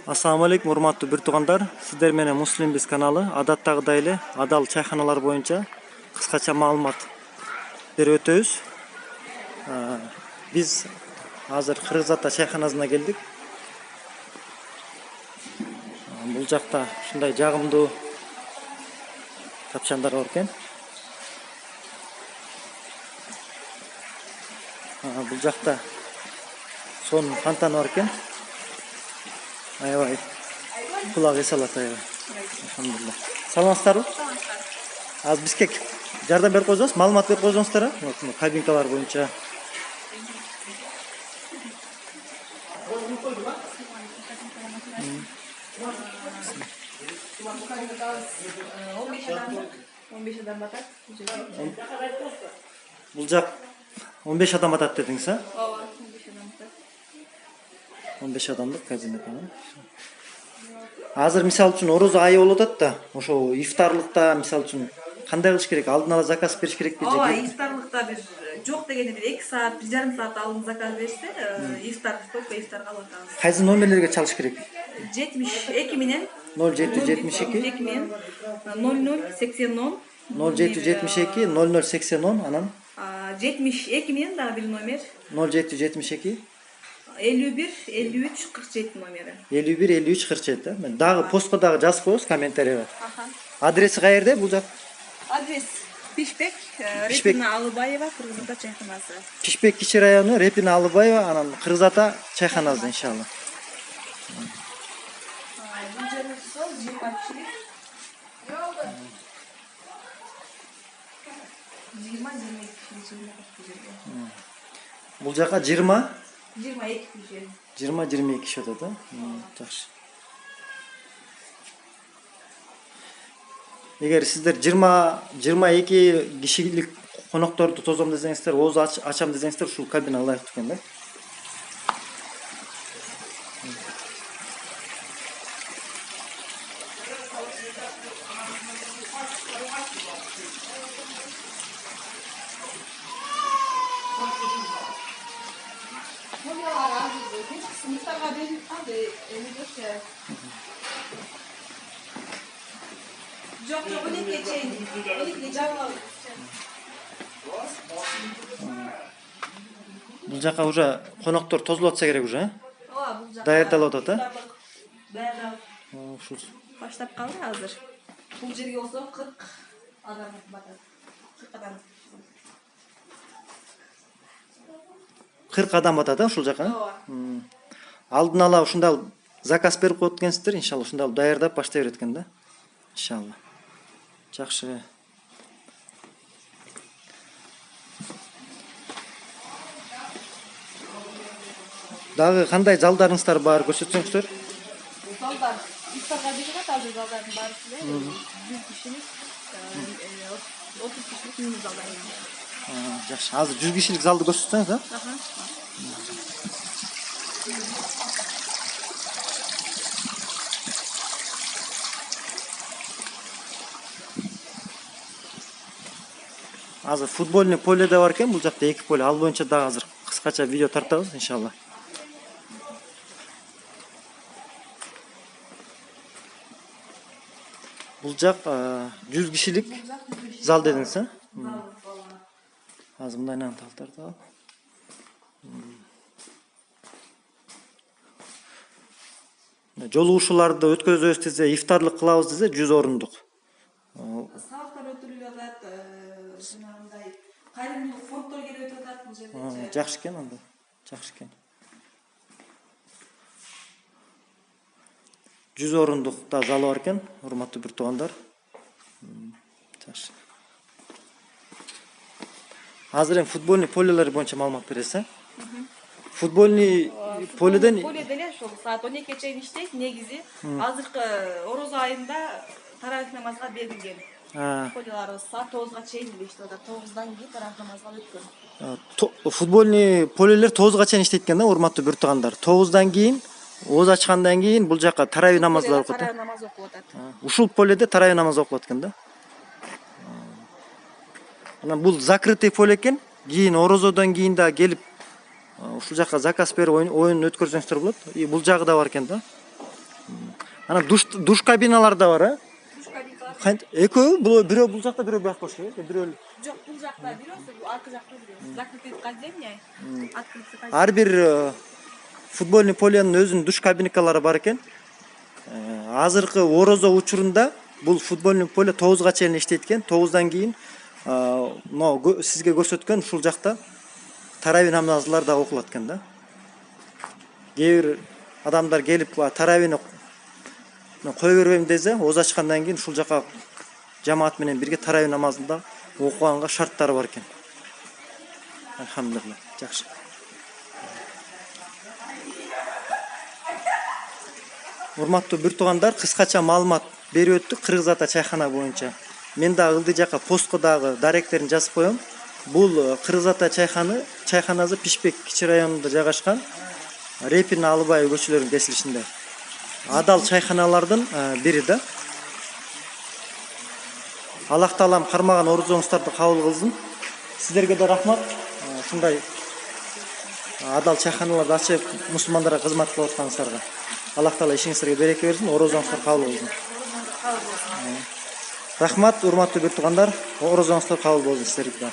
Assalamu alaikum, урматтуу бир туугандар. Сиздер менен Муслимбиз каналы адаттагыдай эле адал чайханалар боюнча кыскача маалымат берип өтөбүз. Биз азыр Кыргыз Ата чайханасына келдик. Бул жакта ушундай жагымдуу тапчандар бар экен. Бул жакта сонун фонтан бар экен. Аябай кулак эс алат аябай. Алхамдулилlah. Саламатсыздарбы? Аз бизге жардам берип койсоңуз, маалымат берип койсоңуздар, кабинкалар боюнча. Бул жак 15 адам атат дедиңиз, а? Ооба, 15 адам атат. 15 адамдык кабинка. Азыр мисалы үчүн орозо айы болуп атат да, ошо ифтарлыкта мисалы үчүн кандай кылыш керек? Алдын ала заказ бериш керекпи? Ооба, ифтарлыкта бир жок дегенде бир 2 саат, 1,5 саат алдын заказ берсе, ифтар, только ифтар калып атабыз. Кайсы номерлерге чалыш керек? 72 менен 0772 менен 0080 0772 0080 анан 72 менен дагы бир номер 0772 51 53 47 номери. 51 53 47. Мен дагы постко дагы жазып коебуз комментарийге. Аха. Адреси каерде бул жак? Адрес Пишбек, Репина Алыбаева, Кыргыз Ата чайханасы. Пишбек кичи району, Репина Алыбаева, анан Кыргыз Ата чайханасы иншалла. Бул жерде сол 20 киши. 20 киши. Бул жака 20 22 киши. 22 киши атат, да? Жакшы. Эгер сиздер 22 кишилик конокторду тосом десеңиздер, ооз ачам десеңиздер, ушул кабина ылайыктуу экен да. Жоқ, 12 чейин. 12 жабылып. Бул жака уже коноктор тозулуп атса керек уже, Ооба, бул жака даярдалып атат, а? Даярдалып Ушул баштап калды азыр. Бул жерге болсо 40 адам батат. 40 адам. 40 адам батат, ушул жака. Ооба. Алдын ала ушундай заказ берип коет экенсиздер, иншалла ушундай даярдап баштай берет экен да. Иншалла. Жакшы. Дагы кандай залдарыңыздар бар көрсөтсөңүздөр? Залдар ифтарга берилет азыр залдардын баары эле. 100 кишилик, 30 кишилик мини залдар. Жакшы. Азыр 100 кишилик залды көрсөтсөңүз, а? Аха. Азыр футбольный поле да бар экен, бул жакта 2 поле. Ал боюнча дагы азыр кыскача видео тартабыз иншалла. Бул жак 100 кишилик зал дедиңиз, а? Азыр мындай талтарды. Жолугушууларды өткөзөбүз десе, ифтарлык кылабыз десе 100 орундук. Сабактар өтүрүлүп атат, жанагындай кайрымдуулук фонддор келип өтүп атат бул жерде. Жакшы экен анда. Жакшы экен. 100 орундук да залы бар экен, урматтуу бир туугандар. Жакшы. Азыр эми футбольный полелер боюнча маалымат бересиз, а? Футбольный поледен эле ошол саат 12 чейин иштейт негизи. Азыркы орозо айында таравих намазга берилген. Полеларыбыз саат 9га чейин эле иштеп атат. 9дан кийин таравих намазга өткөн. Футбольный полелер 9га чейин иштейт экен да, урматтуу бир туугандар. 9дан кийин ооз ачкандан кийин бул жака таравих намаздар окуп атат. Таравих намаз окуп атат. Ушул поледе таравих намаз окулат экен да. Анан бул закрытый поле экен. Кийин орозодон кийин да келип ушул жака заказ берип оюн өткөрсөңүздөр болот. И бул жагы да бар экен да. Ана душ кабиналары да бар, а? Душ кабинкалар. Экөө, бирөө бул жакта, бирөө бияк болушу керек, бирөө. Жок, бул жакта бирөөсү, бул аркы жакта бирөө. Закрытый каземня. Открытый каземня. Ар бир футбольный полянын өзүнүн душ кабинкалары бар экен. Азыркы орозо учурунда бул футбольный поле 9га чейин иштейт экен. 9дан кийин сизге көрсөткөн ушул жакта таравih намазлар да окулат экен да. Кээ бир адамдар келип таравihни кое бербейм десе, оз ачкандан кийин ушул жака жамаат менен бирге таравih намазында окуганга шарттары бар экен. Алхамдулилlah, жакшы. Урматтуу бир туугандар, кыскача маалымат берип өттүк Кыргыз Ата чайхана боюнча. Мен дагы ылдый жака постко дагы даректерин жазып коем. Бул Кыргыз Ата чайханасы Пишпек кичи районунда жайгашкан. Репин Алыбаев көчөлөрүнүн кесилишинде. Адал чайханалардын бири да. Аллах таалам кармаган орозоңуздарды кабыл кылсын. Сиздерге да рахмат. Ушундай адал чайханаларды ачып мусулмандарга кызмат кылып атканыңыздарга. Аллах таала ишиңиздерге береке берсин, орозоңуздар кабыл болсун. Рахмат, урматтуу бир туугандар, орозоңуздар кабыл болсун сиздерге да.